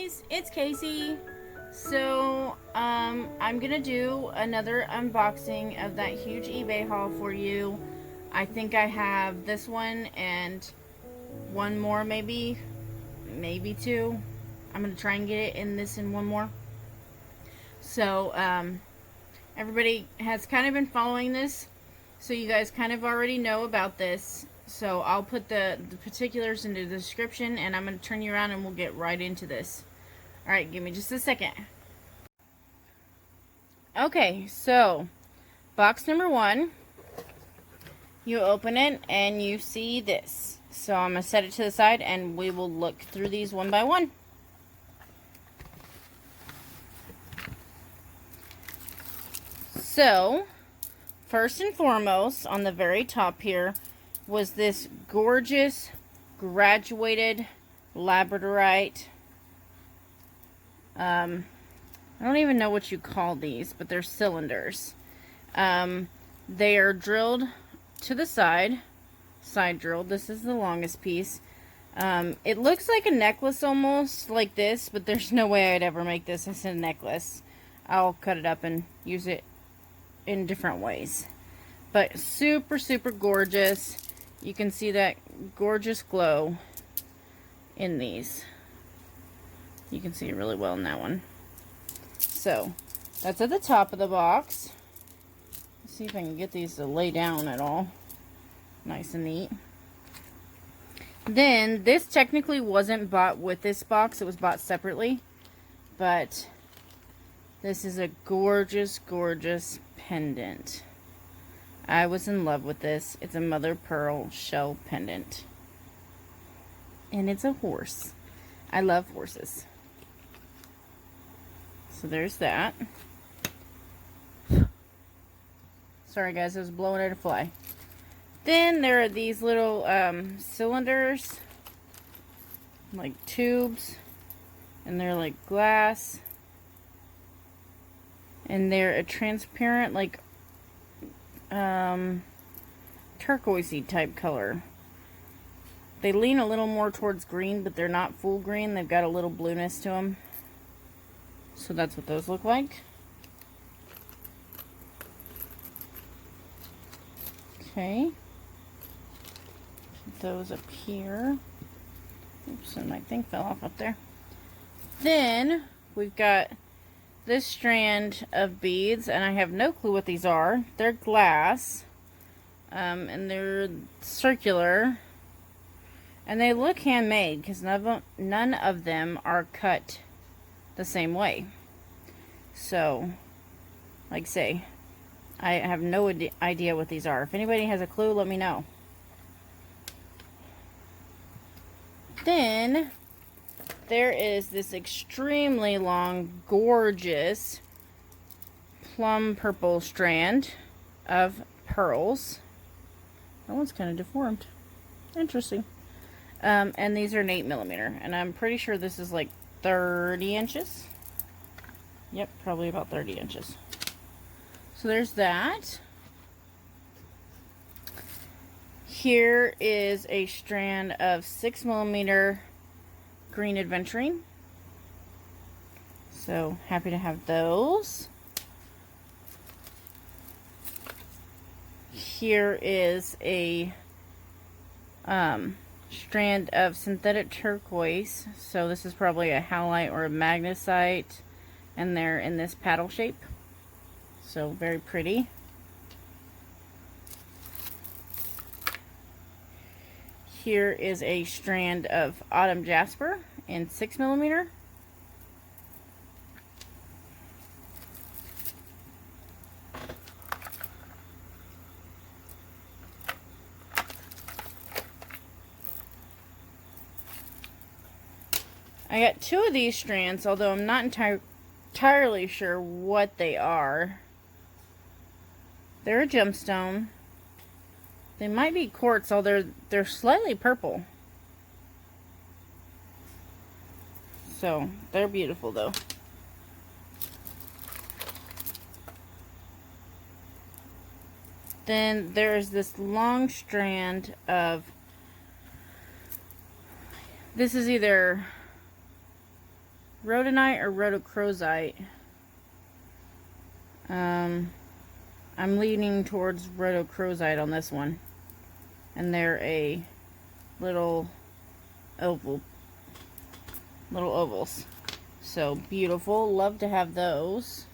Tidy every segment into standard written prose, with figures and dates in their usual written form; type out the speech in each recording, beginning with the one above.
guys, it's Casey. So, I'm gonna do another unboxing of that huge eBay haul for you. I think I have this one and one more, maybe two. I'm gonna try and get it in this and one more. So, everybody has kind of been following this, so you guys kind of already know about this. So I'll put the particulars in the description, and I'm going to turn you around and we'll get right into this. Alright, give me just a second. Okay, so box number 1, you open it and you see this. So I'm going to set it to the side and we will look through these one by one. So, first and foremost, on the very top here, was this gorgeous graduated labradorite. I don't even know what you call these, but they're cylinders. They are drilled to the side drilled. This is the longest piece. It looks like a necklace almost, like this, but there's no way I'd ever make this as a necklace. I'll cut it up and use it in different ways. But super, super gorgeous. You can see that gorgeous glow in these. You can see it really well in that one. So, that's at the top of the box. Let's see if I can get these to lay down at all. Nice and neat. Then, this technically wasn't bought with this box. It was bought separately. But, this is a gorgeous, gorgeous pendant. I was in love with this. It's a mother pearl shell pendant. And it's a horse. I love horses. So there's that. Sorry guys, I was blowing at a fly. Then there are these little cylinders. Like tubes. And they're like glass. And they're a transparent, like turquoisey type color. They lean a little more towards green, but they're not full green. They've got a little blueness to them. So that's what those look like. Okay. Put those up here. Oops, and my thing fell off up there. Then we've got this strand of beads, and I have no clue what these are. They're glass, and they're circular, and they look handmade because none of them are cut the same way. So, like I say, I have no idea what these are. If anybody has a clue, let me know. Then there is this extremely long, gorgeous plum purple strand of pearls. That one's kind of deformed. Interesting. And these are an 8mm, and I'm pretty sure this is like 30 inches. Yep, probably about 30 inches. So there's that. Here is a strand of 6mm green adventuring. So happy to have those. Here is a strand of synthetic turquoise. So this is probably a halite or a magnesite, and they're in this paddle shape. So very pretty. Here is a strand of autumn jasper in 6mm. I got 2 of these strands, although I'm not entirely sure what they are. They're a gemstone. They might be quartz, although they're slightly purple. So, they're beautiful though. Then there's this long strand of, this is either rhodonite or rhodochrosite. I'm leaning towards rhodochrosite on this one. And they're a little ovals. So beautiful. Love to have those.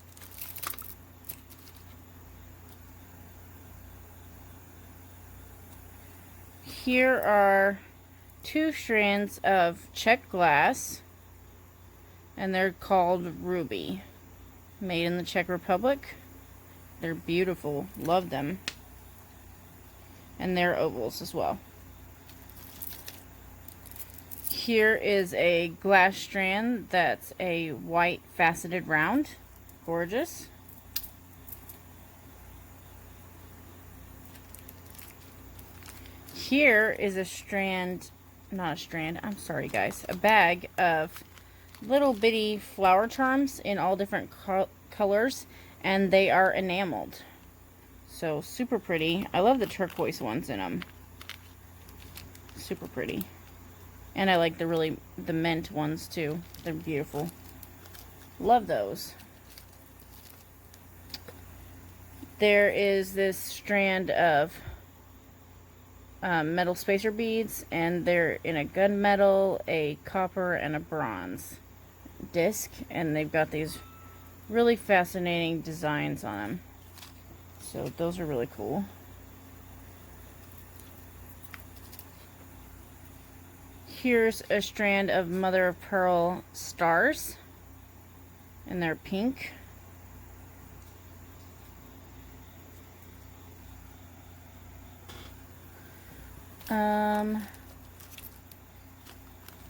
Here are 2 strands of Czech Glass, and they're called Ruby. Made in the Czech Republic. They're beautiful. Love them. And they're ovals as well. Here is a glass strand that's a white faceted round. Gorgeous. Here is a strand, not a strand, I'm sorry guys, a bag of little bitty flower charms in all different colors, and they are enameled. So super pretty. I love the turquoise ones in them. Super pretty. And I like the mint ones too. They're beautiful. Love those. There is this strand of metal spacer beads, and they're in a gunmetal, a copper, and a bronze disc, and they've got these really fascinating designs on them. So those are really cool. Here's a strand of mother of pearl stars, and they're pink.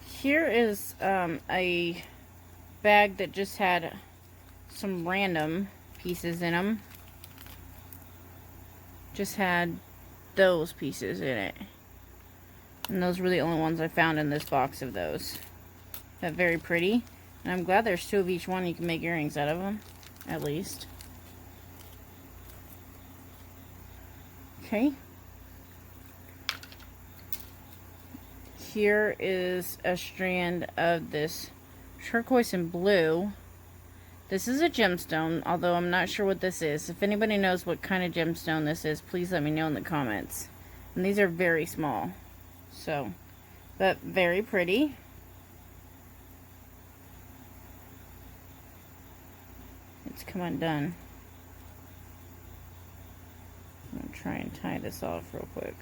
Here is a bag that just had some random pieces in them. Just had those pieces in it. And those were the only ones I found in this box of those. But very pretty. And I'm glad there's 2 of each one. You can make earrings out of them, at least. Okay. Here is a strand of this turquoise and blue. This is a gemstone, although I'm not sure what this is. If anybody knows what kind of gemstone this is, please let me know in the comments. And these are very small. So, but very pretty. It's come undone. I'm going to try and tie this off real quick.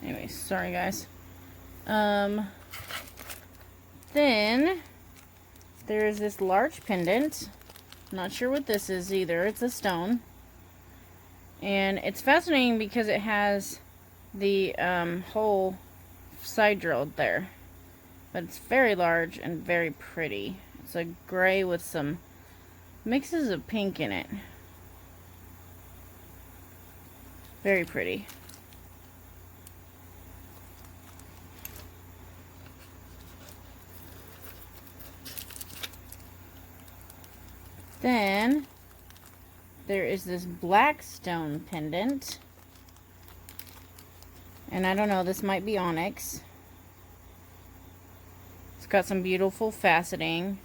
Anyways, sorry guys. Then there's this large pendant. Not sure what this is either. It's a stone. And it's fascinating because it has the hole side drilled there. But it's very large and very pretty. It's a gray with some mixes of pink in it. Very pretty. Then there is this black stone pendant, and I don't know, this might be onyx. It's got some beautiful faceting,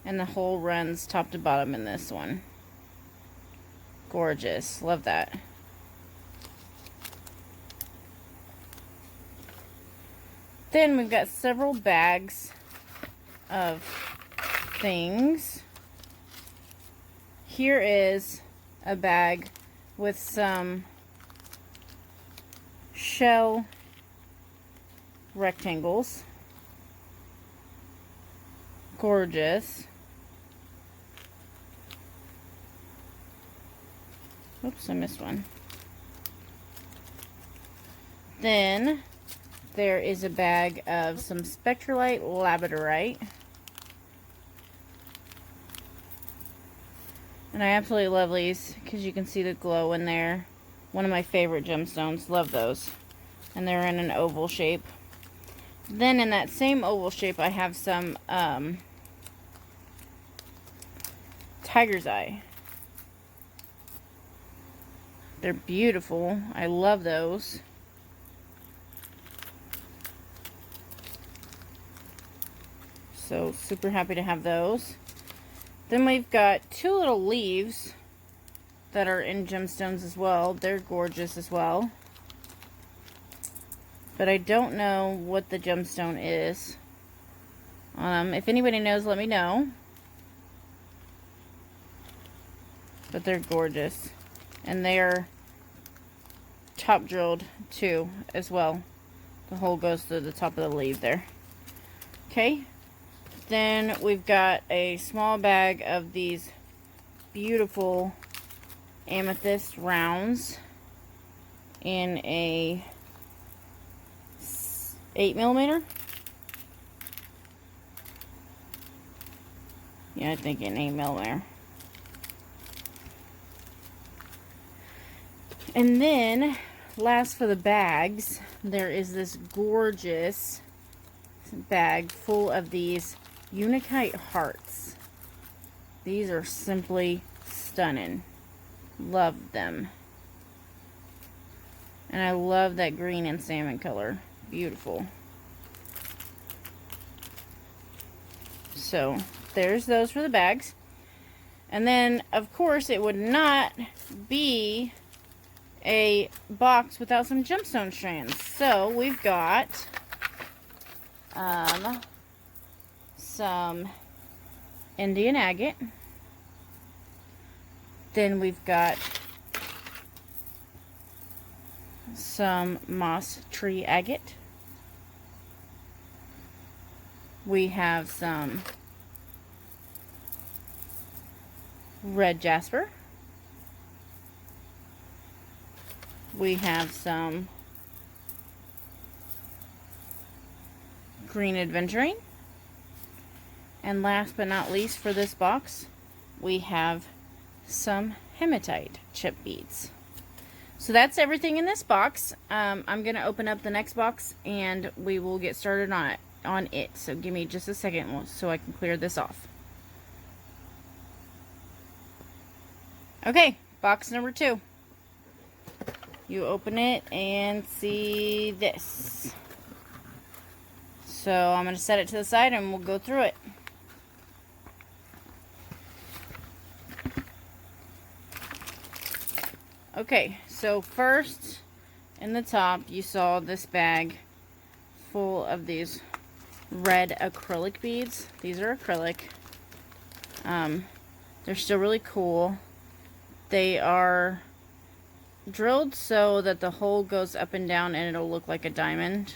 and the hole runs top to bottom in this one. Gorgeous, love that. Then we've got several bags of things. Here is a bag with some shell rectangles. Gorgeous. Oops, I missed one. Then there is a bag of some Spectralite Labradorite. And I absolutely love these because you can see the glow in there. One of my favorite gemstones. Love those. and they're in an oval shape. Then in that same oval shape, I have some tiger's eye. They're beautiful. I love those. So super happy to have those. Then we've got two little leaves that are in gemstones as well. They're gorgeous as well. But I don't know what the gemstone is. If anybody knows, let me know. But they're gorgeous. And they're top drilled too as well. The hole goes to the top of the leaf there. Okay. Then we've got a small bag of these beautiful Amethyst Rounds in a 8mm. Yeah, I think an 8mm. And then, last for the bags, there is this gorgeous bag full of these Unikite Hearts. These are simply stunning. Love them. And I love that green and salmon color. Beautiful. So, there's those for the bags. And then, of course, it would not be a box without some gemstone strands. So we've got some Indian agate. Then we've got some moss tree agate. We have some red jasper. We have some green aventurine. And last but not least for this box, we have some hematite chip beads. So that's everything in this box. I'm going to open up the next box and we will get started on it. So give me just a second so I can clear this off. Okay, box number 2. You open it and see this. So I'm going to set it to the side and we'll go through it. Okay, so first in the top you saw this bag full of these red acrylic beads. These are acrylic. They're still really cool. They are drilled so that the hole goes up and down and it'll look like a diamond.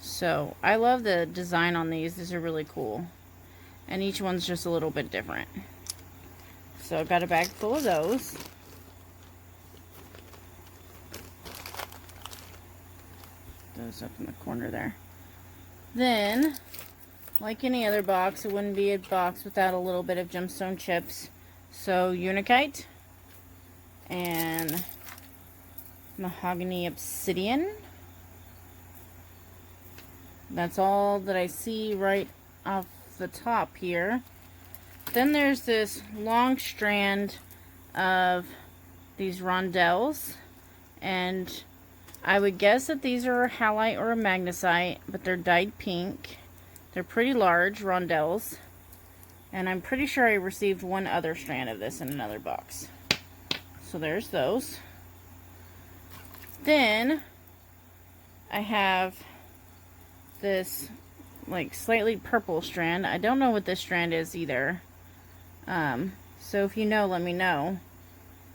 So I love the design on these. These are really cool. And each one's just a little bit different. So I've got a bag full of those. Those up in the corner there. Then, like any other box, it wouldn't be a box without a little bit of gemstone chips. So Unikite and mahogany obsidian. That's all that I see right off the top here. Then there's this long strand of these rondelles, and I would guess that these are a halite or a magnesite, but they're dyed pink. They're pretty large rondelles, and I'm pretty sure I received one other strand of this in another box. So there's those. Then I have this like slightly purple strand. I don't know what this strand is either. So if you know, let me know.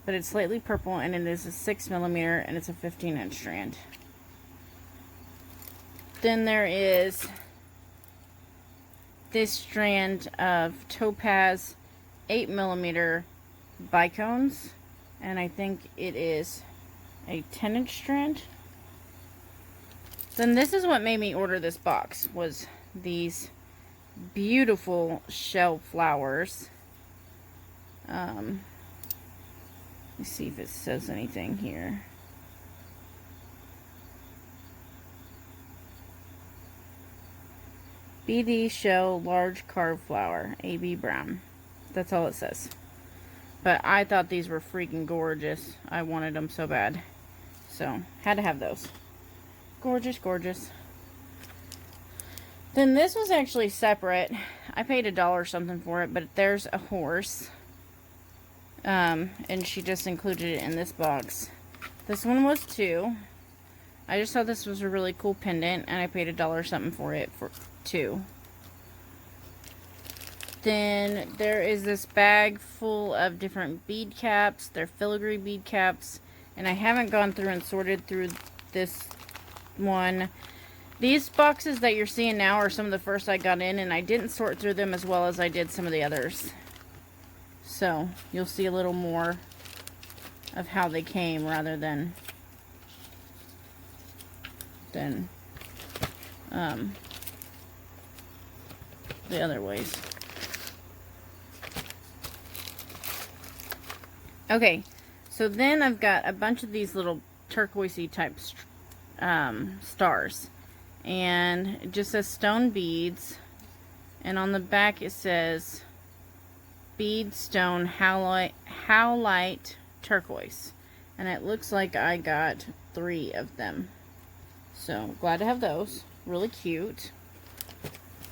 But it's slightly purple and it is a 6mm and it's a 15-inch strand. Then there is this strand of topaz 8mm bicones, and I think it is a 10-inch strand. Then this is what made me order this box, was these beautiful shell flowers. Let me see if it says anything here. BD shell large carved flower, AB brown. That's all it says. But I thought these were freaking gorgeous. I wanted them so bad. So, had to have those. Gorgeous, gorgeous. Then this was actually separate. I paid $1 something for it, but there's a horse. And she just included it in this box. This one was $2. I just thought this was a really cool pendant, and I paid $1 something for it for $2. Then there is this bag full of different bead caps. They're filigree bead caps. And I haven't gone through and sorted through this one. These boxes that you're seeing now are some of the first I got in. And I didn't sort through them as well as I did some of the others. So you'll see a little more of how they came rather than the other ways. Okay, so then I've got a bunch of these little turquoisey type stars, and it just says stone beads, and on the back it says bead stone howlite turquoise, and it looks like I got 3 of them. So glad to have those. Really cute.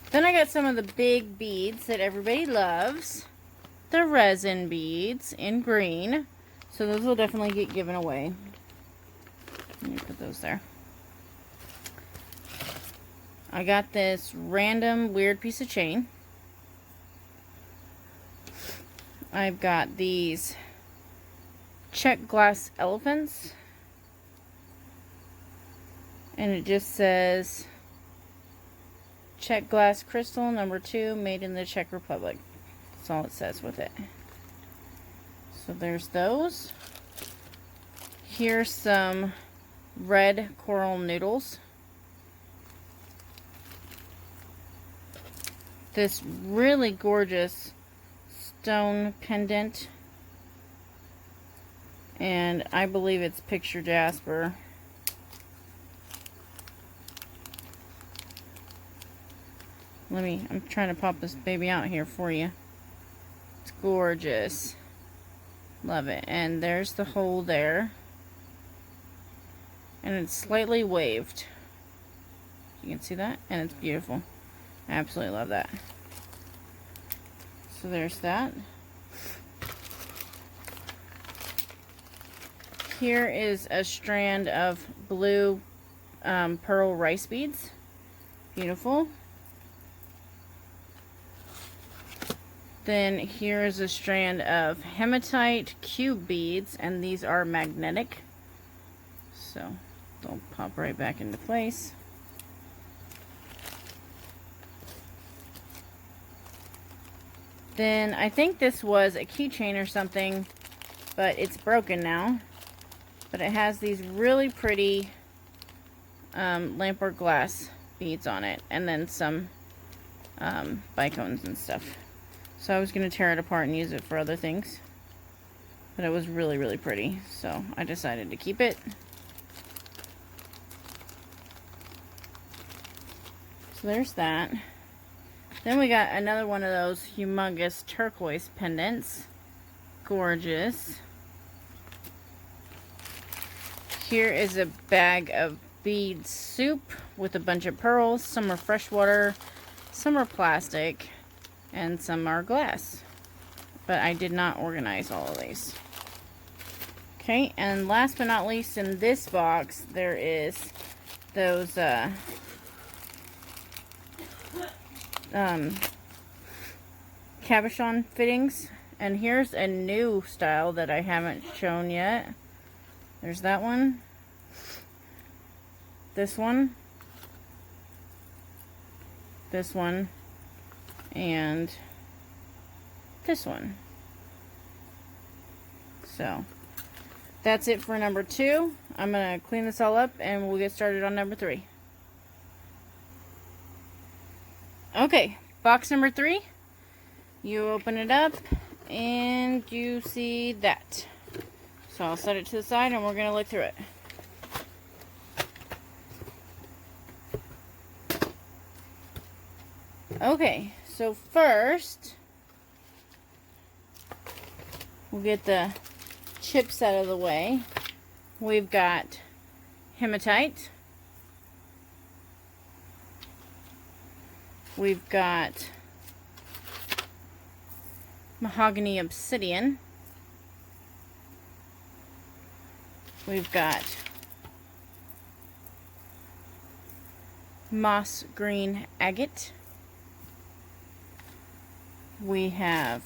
Then I got some of the big beads that everybody loves. The resin beads in green. So those will definitely get given away. Let me put those there. I got this random weird piece of chain. I've got these Czech Glass elephants. And it just says Czech Glass crystal number 2, made in the Czech Republic. That's all it says with it. So there's those. Here's some red coral noodles. This really gorgeous stone pendant. And I believe it's picture Jasper. I'm trying to pop this baby out here for you. It's gorgeous. Love it. And there's the hole there. And it's slightly waved. You can see that? And it's beautiful. I absolutely love that. So there's that. Here is a strand of blue pearl rice beads. Beautiful. Then here is a strand of hematite cube beads, and these are magnetic. So they'll pop right back into place. Then I think this was a keychain or something, but it's broken now. But it has these really pretty lamp glass beads on it, and then some bicones and stuff. So I was going to tear it apart and use it for other things. But it was really, really pretty. So I decided to keep it. So there's that. Then we got another one of those humongous turquoise pendants. Gorgeous. Here is a bag of bead soup with a bunch of pearls. Some are freshwater, some are plastic, and some are glass. But I did not organize all of these. Okay, and last but not least in this box, there is those cabochon fittings. And here's a new style that I haven't shown yet. There's that one. This one. This one. And this one. So that's it for number 2. I'm going to clean this all up and we'll get started on number 3. Okay, box number 3. You open it up and you see that. So I'll set it to the side and we're going to look through it. Okay, so first, we'll get the chips out of the way. We've got hematite. We've got mahogany obsidian. We've got moss green agate. We have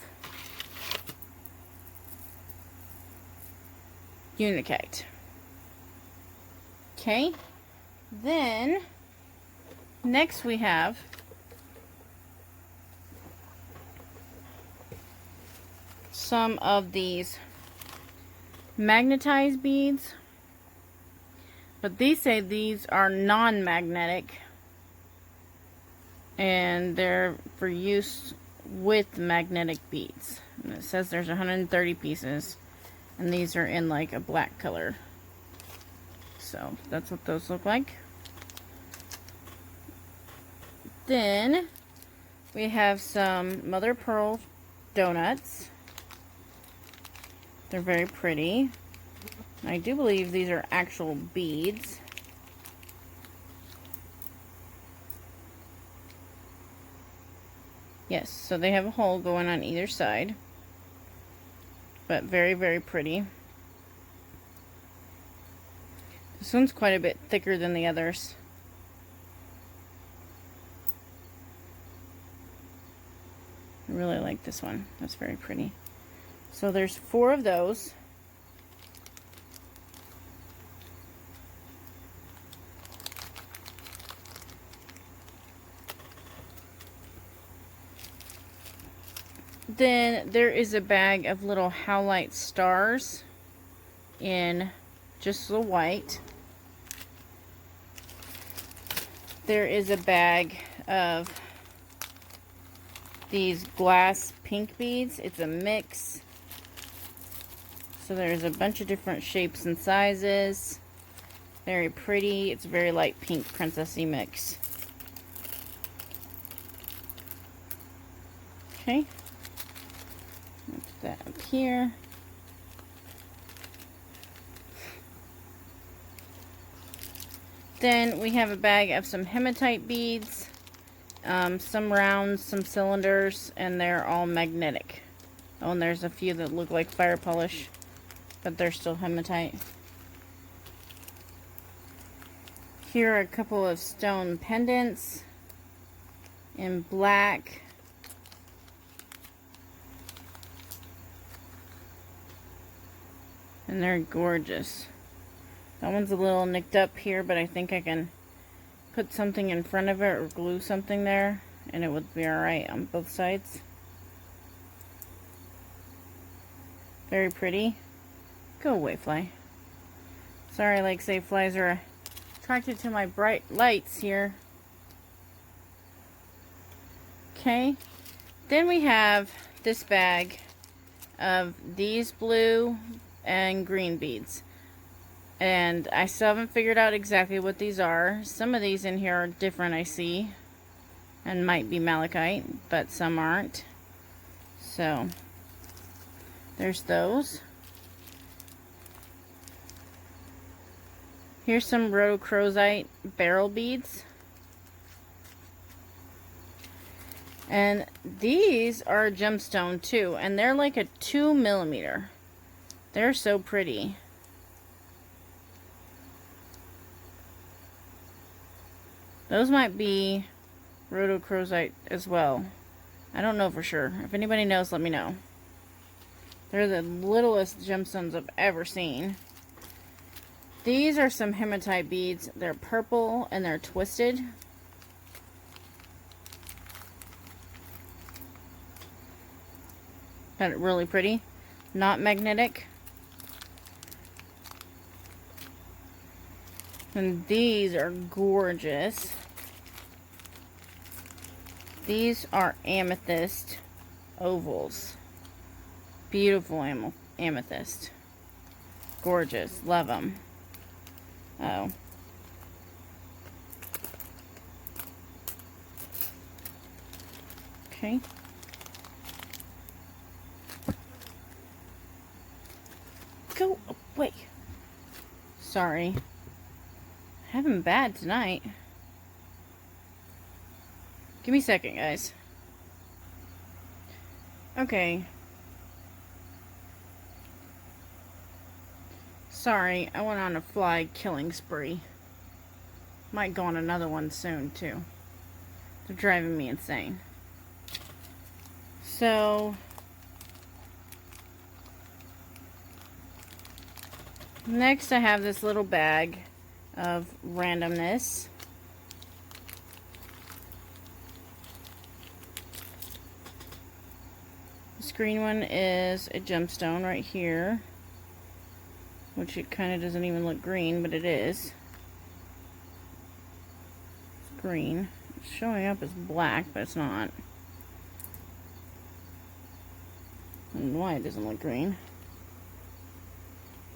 Unikite. Okay, then next we have some of these magnetized beads, but these say these are non-magnetic and they're for use with magnetic beads. And it says there's 130 pieces, and these are in like a black color. So that's what those look like. Then we have some mother pearl donuts. They're very pretty. I do believe these are actual beads. Yes, so they have a hole going on either side. But very, very pretty. This one's quite a bit thicker than the others. I really like this one. That's very pretty. So there's 4 of those. Then there is a bag of little howlite stars in just the white. There is a bag of these glass pink beads. It's a mix. So there's a bunch of different shapes and sizes. Very pretty. It's a very light pink princessy mix. Okay. Put that up here. Then we have a bag of some hematite beads, some rounds, some cylinders, and they're all magnetic. Oh, and there's a few that look like fire polish, but they're still hematite. Here are a couple of stone pendants in black. And they're gorgeous. That one's a little nicked up here, but I think I can put something in front of it or glue something there, and it would be alright on both sides. Very pretty. Go away, fly. Sorry, like say flies are attracted to my bright lights here. Okay. Then we have this bag of these blue and green beads. And I still haven't figured out exactly what these are. Some of these in here are different, I see. And might be malachite, but some aren't. So, there's those. Here's some Rocrozite barrel beads. And these are a gemstone too. And they're like a 2mm. They're so pretty. Those might be rhodochrosite as well. I don't know for sure. If anybody knows, let me know. They're the littlest gemstones I've ever seen. These are some hematite beads. They're purple and they're twisted. Kind of really pretty. Not magnetic. And these are gorgeous. These are amethyst ovals. Beautiful amethyst. Gorgeous. Love them. Oh. Okay. Go away. Sorry. Having bad tonight. Give me a second, guys. Okay. Sorry, I went on a fly killing spree. Might go on another one soon, too. They're driving me insane. So, next I have this little bag of randomness. This green one is a gemstone right here, which it kind of doesn't even look green, but it is. It's green. It's showing up as black, but it's not. I don't know why it doesn't look green.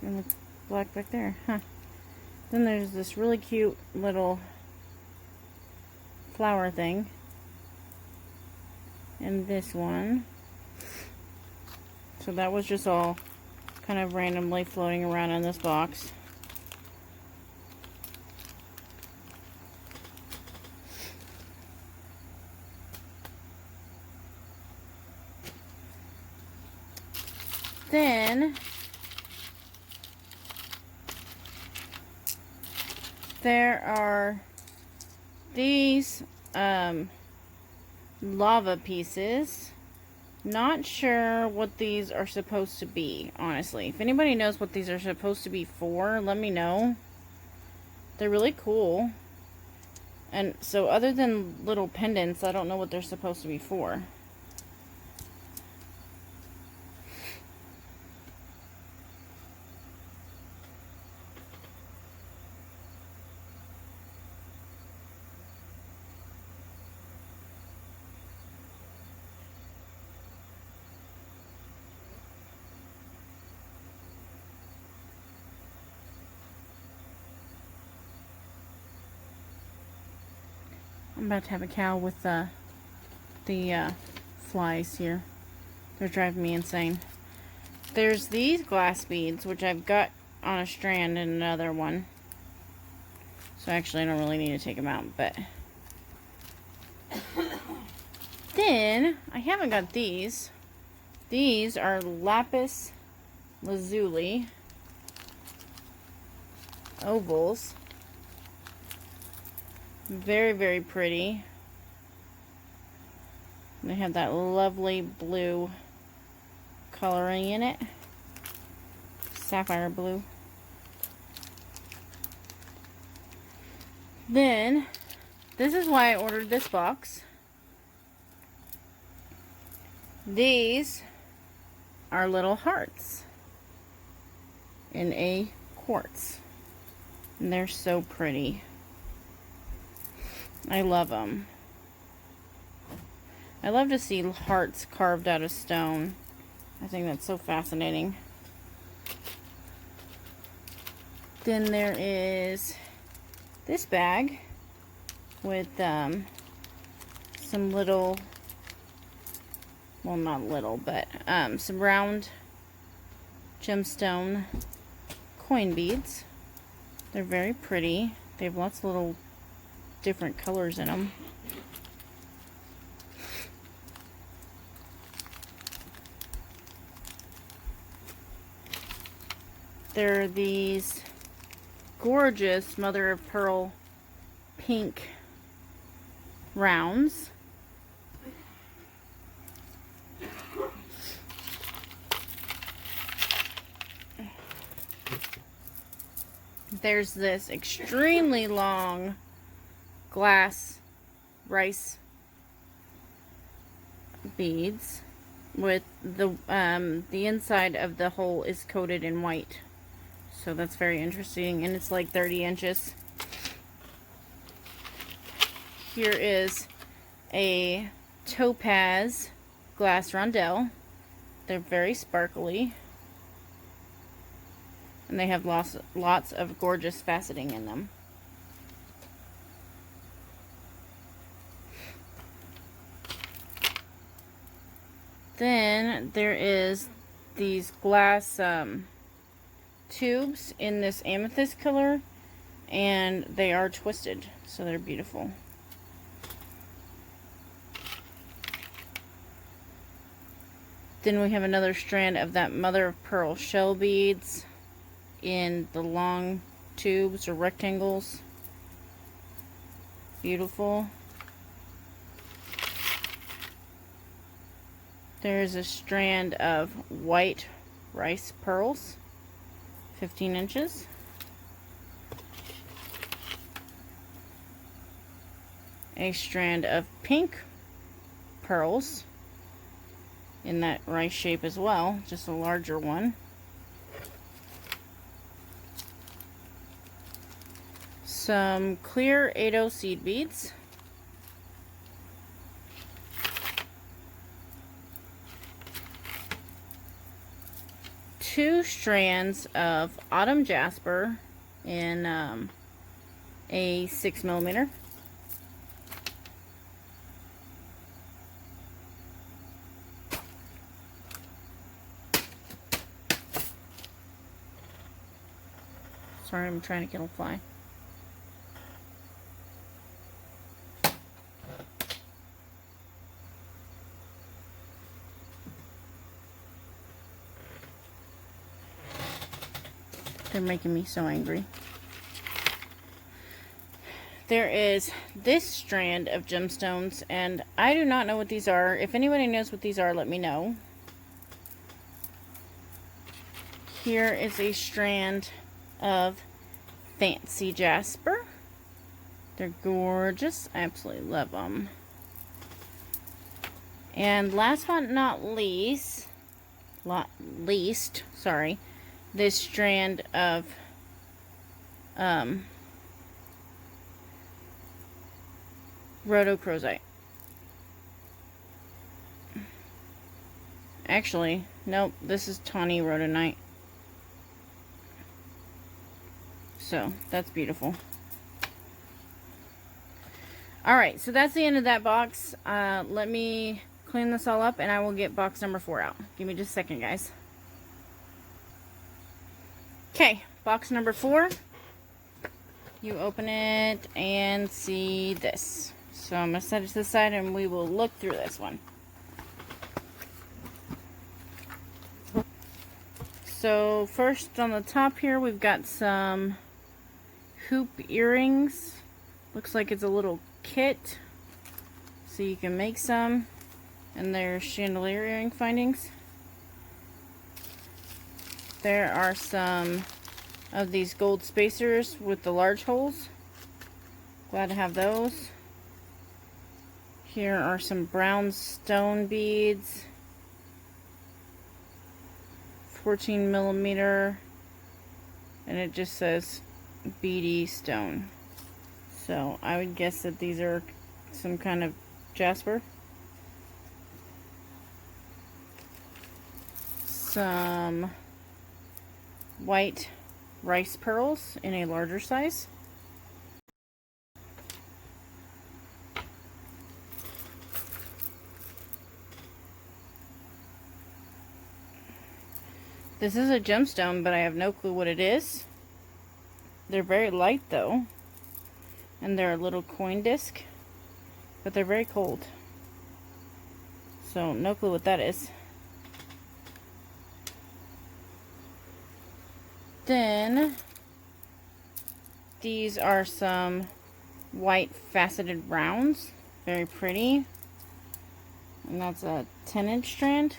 And it's black back there, huh? Then there's this really cute little flower thing. And this one. So that was just all kind of randomly floating around in this box. Then there are these lava pieces. Not sure what these are supposed to be, honestly. If anybody knows what these are supposed to be for, let me know. They're really cool. And so other than little pendants, I don't know what they're supposed to be for. I'm about to have a cow with the flies here. They're driving me insane. There's these glass beads, which I've got on a strand in another one. So actually I don't really need to take them out, but... Then, I haven't got these. These are Lapis Lazuli ovals. Very, very pretty. They have that lovely blue coloring in it. Sapphire blue. Then, this is why I ordered this box. These are little hearts in a quartz. And they're so pretty. I love them. I love to see hearts carved out of stone. I think that's so fascinating. Then there is this bag with some little, well, not little, but some round gemstone coin beads. They're very pretty. They have lots of little different colors in them. There are these gorgeous mother of pearl pink rounds. There's this extremely long glass rice beads with the inside of the hole is coated in white. So that's very interesting, and it's like 30 inches. Here is a topaz glass rondelle. They're very sparkly. And they have lots of gorgeous faceting in them. Then there is these glass tubes in this amethyst color, and they are twisted, so they're beautiful. Then we have another strand of that mother of pearl shell beads in the long tubes or rectangles. Beautiful. There's a strand of white rice pearls, 15 inches. A strand of pink pearls in that rice shape as well, just a larger one. Some clear 8/0 seed beads. Two strands of autumn jasper in a 6mm. Sorry, I'm trying to kill a fly. They're making me so angry. There is this strand of gemstones, and I do not know what these are. If anybody knows what these are, let me know. Here is a strand of fancy jasper. They're gorgeous. I absolutely love them. And last but not least, this strand of Rocrozite. Actually, nope, this is tawny rhodonite. So, that's beautiful. Alright, so that's the end of that box. Let me clean this all up and I will get box number 4 out. Give me just a second, guys. Okay, box number 4. You open it and see this. So I'm going to set it to the side and we will look through this one. So first on the top here we've got some hoop earrings. Looks like it's a little kit. So you can make some. And there's chandelier earring findings. There are some of these gold spacers with the large holes. Glad to have those. Here are some brown stone beads. 14mm. And it just says beady stone. So I would guess that these are some kind of jasper. Some white rice pearls in a larger size. This is a gemstone, but I have no clue what it is. They're very light though, and they're a little coin disc, but they're very cold. So no clue what that is. Then these are some white faceted rounds, very pretty, and that's a 10-inch strand.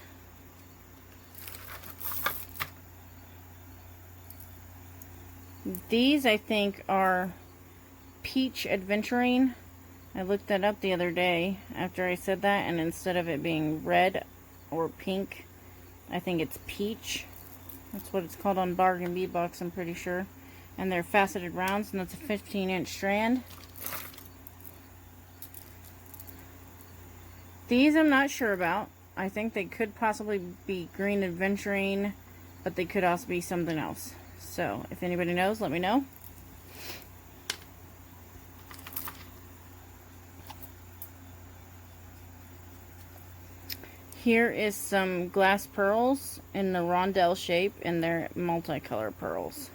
These I think are peach adventurine. I looked that up the other day after I said that, and instead of it being red or pink, I think it's peach. That's what it's called on Bargain Bead Box, I'm pretty sure. And they're faceted rounds, and that's a 15-inch strand. These I'm not sure about. I think they could possibly be green adventurine, but they could also be something else. So, if anybody knows, let me know. Here is some glass pearls in the rondelle shape, and they're multicolor pearls.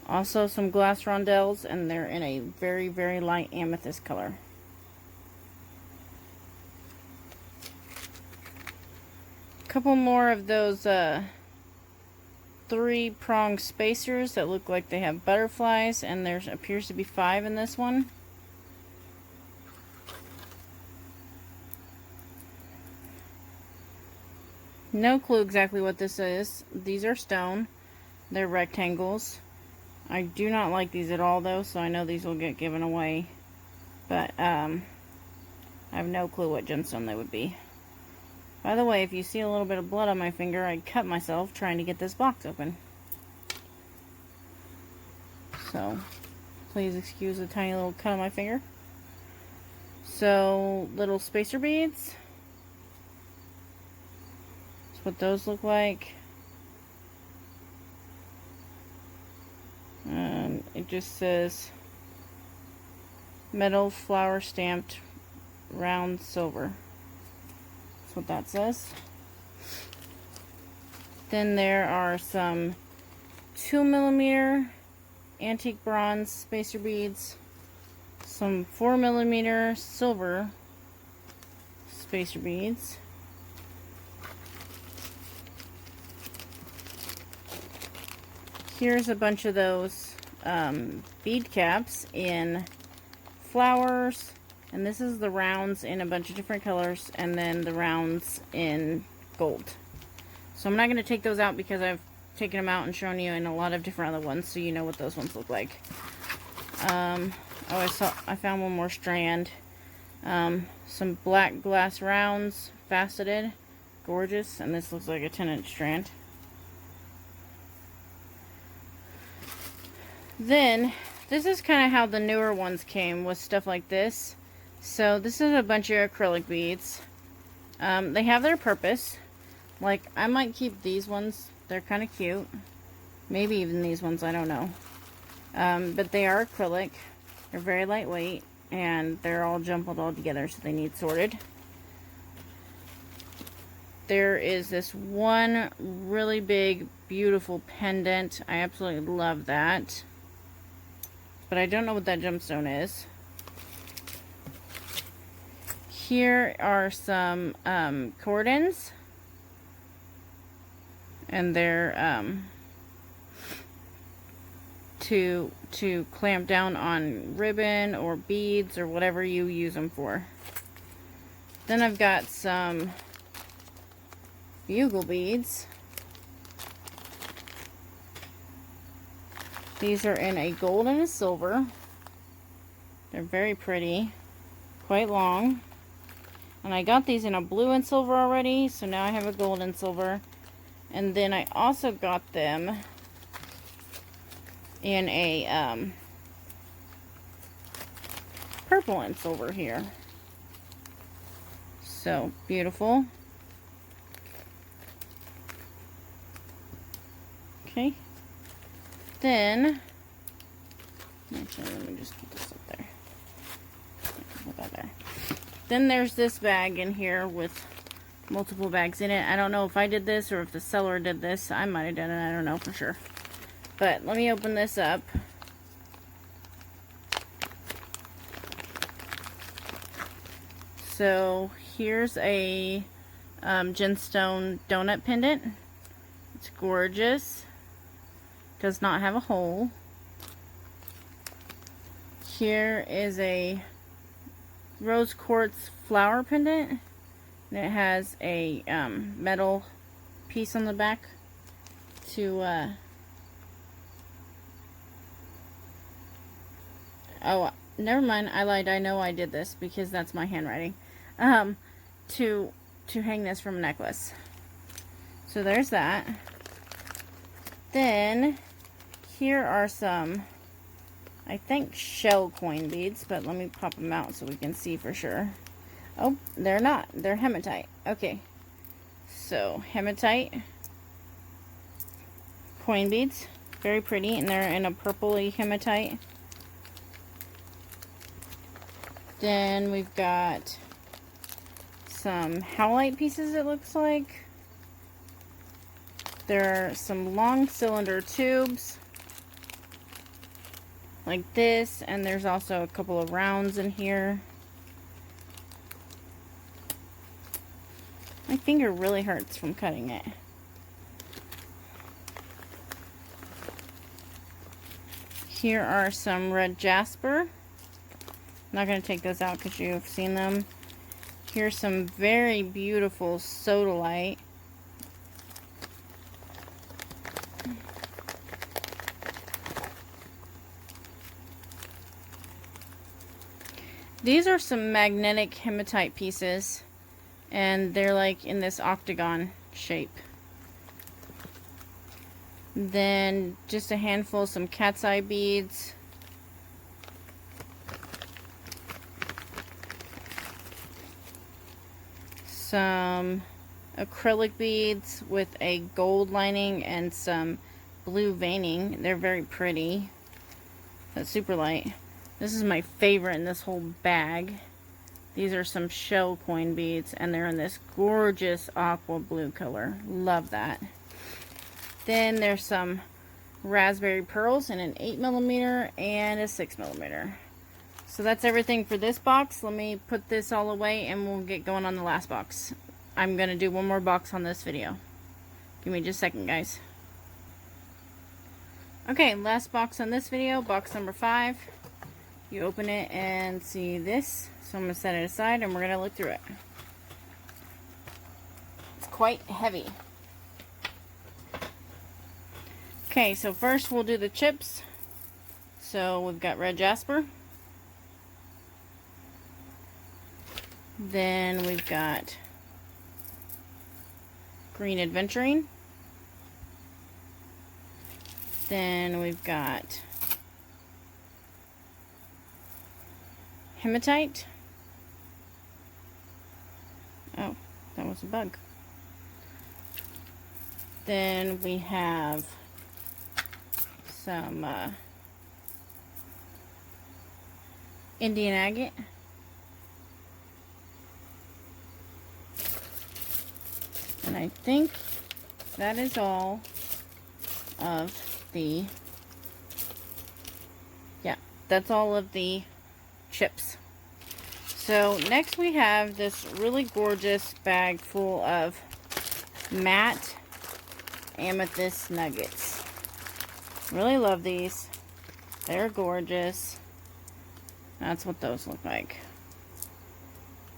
Also some glass rondelles, and they're in a very, very light amethyst color. A couple more of those 3-prong spacers that look like they have butterflies, and there appears to be 5 in this one. No clue exactly what this is. These are stone. They're rectangles. I do not like these at all though, so I know these will get given away. But I have no clue what gemstone they would be. By the way, if you see a little bit of blood on my finger, I cut myself trying to get this box open. So, please excuse the tiny little cut on my finger. So, little spacer beads. That's what those look like. It just says metal flower stamped round silver. That's what that says. Then there are some 2mm antique bronze spacer beads, some 4mm silver spacer beads, here's a bunch of those bead caps in flowers, and this is the rounds in a bunch of different colors, and then the rounds in gold. So I'm not going to take those out because I've taken them out and shown you in a lot of different other ones, so you know what those ones look like. Oh, I found one more strand. Some black glass rounds, faceted, gorgeous, and this looks like a 10-inch strand. Then, this is kind of how the newer ones came, with stuff like this. So, this is a bunch of acrylic beads. They have their purpose. Like, I might keep these ones. They're kind of cute. Maybe even these ones, I don't know. But they are acrylic. They're very lightweight. And they're all jumbled all together, so they need sorted. There is this one really big, beautiful pendant. I absolutely love that. But I don't know what that gemstone is. Here are some cordons. And they're to clamp down on ribbon or beads or whatever you use them for. Then I've got some bugle beads. These are in a gold and a silver. They're very pretty, quite long. And I got these in a blue and silver already, so now I have a gold and silver. And then I also got them in a purple and silver here. So beautiful. Okay. Then, actually, let me just put this up there. Put that there. Then there's this bag in here with multiple bags in it. I don't know if I did this or if the seller did this. I might have done it. I don't know for sure. But let me open this up. So here's a gemstone donut pendant. It's gorgeous. Does not have a hole. Here is a rose quartz flower pendant. And it has a metal piece on the back to oh, never mind, I lied. I know I did this because that's my handwriting. To hang this from a necklace. So there's that. Then here are some, I think, shell coin beads, but let me pop them out so we can see for sure. Oh, they're not. They're hematite. Okay. So, hematite coin beads. Very pretty, and they're in a purpley hematite. Then we've got some howlite pieces, it looks like. There are some long cylinder tubes like this, and there's also a couple of rounds in here. My finger really hurts from cutting it. Here are some red Jasper. I'm not going to take those out because you've seen them. Here's some very beautiful sodalite. These are some magnetic hematite pieces, and they're like in this octagon shape. Then just a handful of some cat's eye beads. Some acrylic beads with a gold lining and some blue veining. They're very pretty. That's super light. This is my favorite in this whole bag. These are some shell coin beads, and they're in this gorgeous aqua blue color. Love that. Then there's some raspberry pearls in an 8mm and a 6mm. So that's everything for this box. Let me put this all away and we'll get going on the last box. I'm going to do one more box on this video. Give me just a second, guys. Okay, last box on this video, box number 5. You open it and see this. So I'm going to set it aside and we're going to look through it. It's quite heavy. Okay, so first we'll do the chips. So we've got red Jasper. Then we've got green Adventuring. Then we've got Hematite. Oh, that was a bug. Then we have some Indian agate. And I think that is all of the, yeah, that's all of the chips. So next we have this really gorgeous bag full of matte amethyst nuggets. Really love these. They're gorgeous. That's what those look like.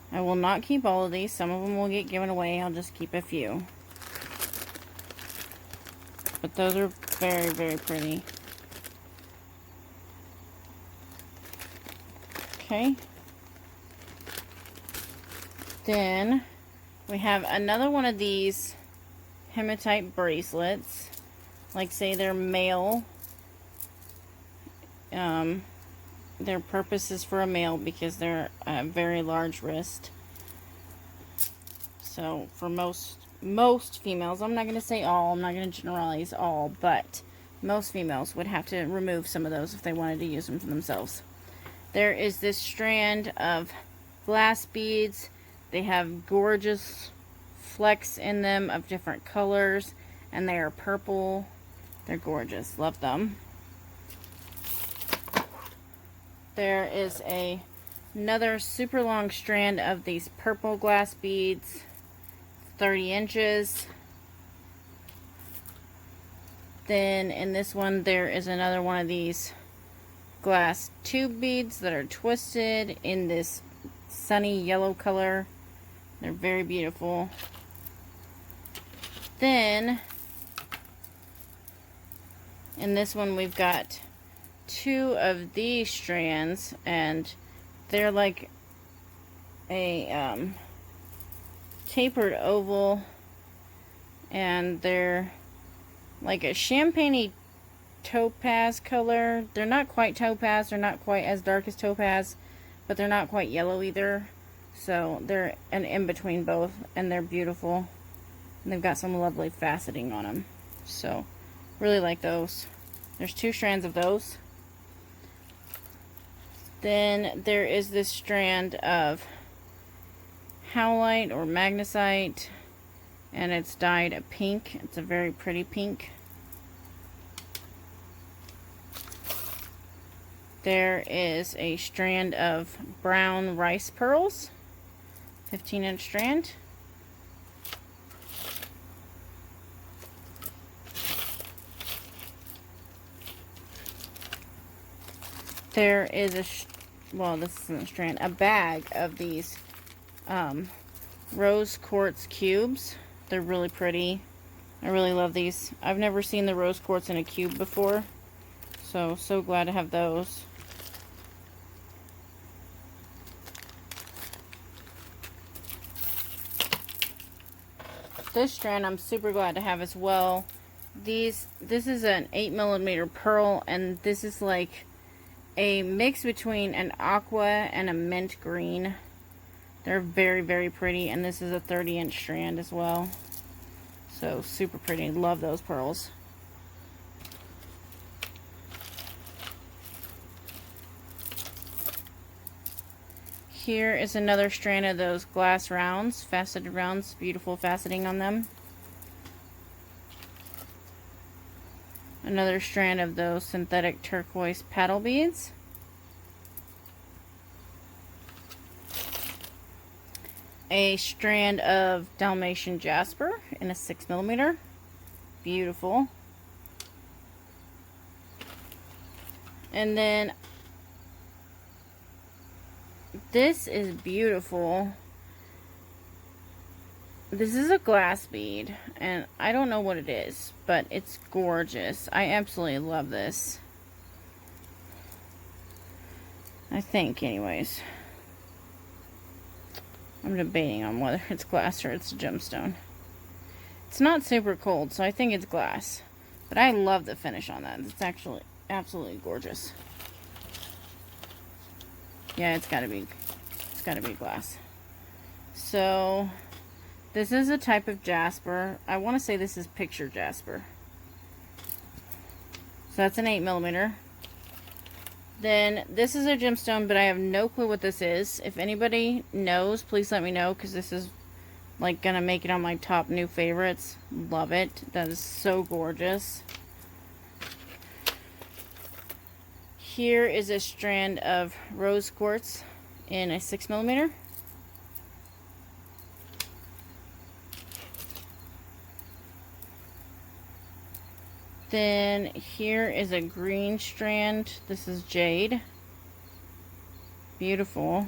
I will not keep all of these. Some of them will get given away. I'll just keep a few. But those are very, very pretty. Okay. Then we have another one of these Hematite bracelets. Like, say they're male. Their purpose is for a male because they're a very large wrist. So for most females, I'm not going to say all, I'm not going to generalize all, but most females would have to remove some of those if they wanted to use them for themselves. There is this strand of glass beads. They have gorgeous flecks in them of different colors, and they are purple. They're gorgeous. Love them. There is another super long strand of these purple glass beads, 30 inches. Then in this one there is another one of these glass tube beads that are twisted in this sunny yellow color. They're very beautiful. Then in this one we've got 2 of these strands, and they're like a tapered oval, and they're like a champagne topaz color. They're not quite topaz, they're not quite as dark as topaz, but they're not quite yellow either. So they're an in-between both, and they're beautiful. And they've got some lovely faceting on them. So really like those. There's 2 strands of those. Then there is this strand of howlite or magnesite, and it's dyed a pink. It's a very pretty pink. There is a strand of brown rice pearls, 15-inch strand. There is well, this isn't a strand, a bag of these rose quartz cubes. They're really pretty. I really love these. I've never seen the rose quartz in a cube before, so glad to have those. This strand I'm super glad to have as well. This is an 8mm pearl, and this is like a mix between an aqua and a mint green. They're very, very pretty, and this is a 30-inch strand as well. So super pretty. Love those pearls. Here is another strand of those glass rounds, faceted rounds, beautiful faceting on them. Another strand of those synthetic turquoise paddle beads. A strand of Dalmatian Jasper in a 6mm. Beautiful. And then this is beautiful. This is a glass bead, and I don't know what it is, but it's gorgeous. I absolutely love this. I think, anyways. I'm debating on whether it's glass or it's a gemstone. It's not super cold, so I think it's glass. But I love the finish on that. It's actually absolutely gorgeous. Yeah, it's gotta be glass. So this is a type of jasper. I want to say this is picture jasper. So that's an 8mm. Then this is a gemstone, but I have no clue what this is. If anybody knows, please let me know, because this is like gonna make it on my top new favorites. Love it. That is so gorgeous. Here is a strand of rose quartz in a 6mm. Then here is a green strand. This is jade. Beautiful.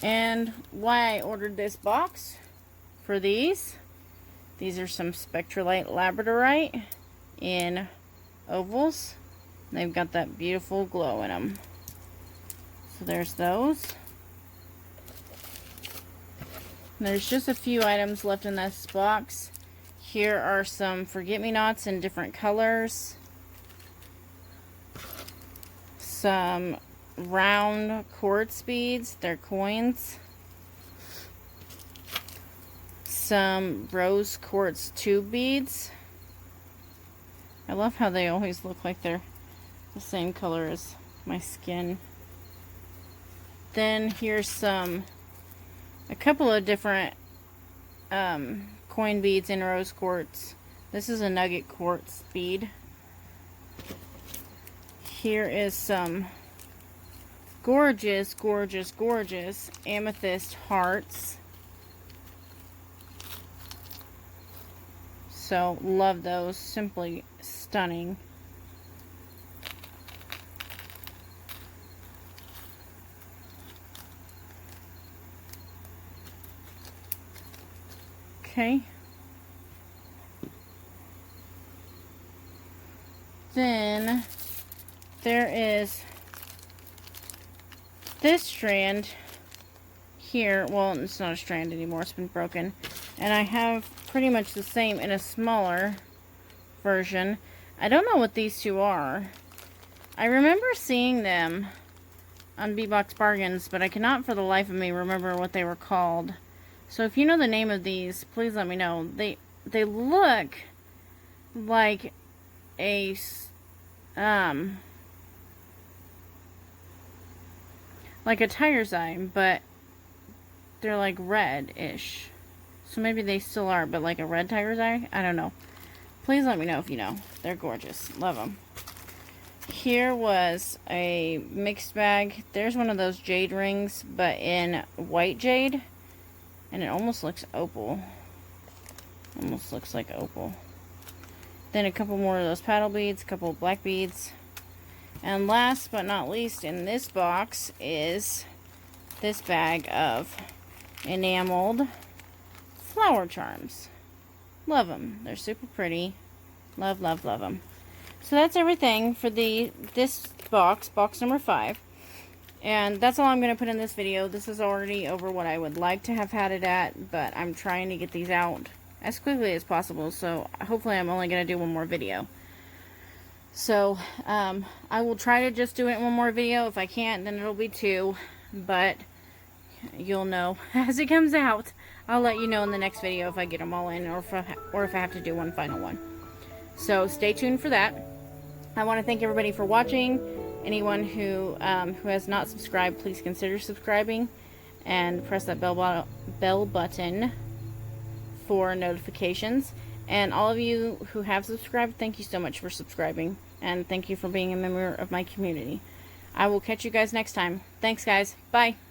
And why I ordered this box for these are some Spectralite Labradorite in ovals. They've got that beautiful glow in them. So there's those. There's just a few items left in this box. Here are some forget-me-nots in different colors. Some round quartz beads, they're coins. Some rose quartz tube beads. I love how they always look like they're the same color as my skin. Then here's a couple of different coin beads in rose quartz. This is a nugget quartz bead. Here is some gorgeous, gorgeous, gorgeous amethyst hearts. So love those, simply stunning. Okay. Then there is this strand here. Well, it's not a strand anymore, it's been broken. And I have pretty much the same in a smaller version. I don't know what these two are. I remember seeing them on B-Box Bargains, but I cannot for the life of me remember what they were called. So if you know the name of these, please let me know. They look like a like a tiger's eye, but they're like red-ish. So maybe they still are, but like a red tiger's eye? I don't know. Please let me know if you know. They're gorgeous. Love them. Here was a mixed bag. There's one of those jade rings, but in white jade. And it almost looks opal. Almost looks like opal. Then a couple more of those paddle beads, a couple of black beads. And last but not least in this box is this bag of enameled flower charms. Love them. They're super pretty. Love, love, love them. So that's everything for this box number 5. And that's all I'm going to put in this video. This is already over what I would like to have had it at, but I'm trying to get these out as quickly as possible. So hopefully I'm only going to do one more video. So I will try to just do it in one more video. If I can't, then it'll be 2. But you'll know as it comes out. I'll let you know in the next video if I get them all in, or if I have to do one final one. So stay tuned for that. I want to thank everybody for watching. Anyone who has not subscribed, please consider subscribing and press that bell button for notifications. And all of you who have subscribed, thank you so much for subscribing, and thank you for being a member of my community. I will catch you guys next time. Thanks, guys. Bye.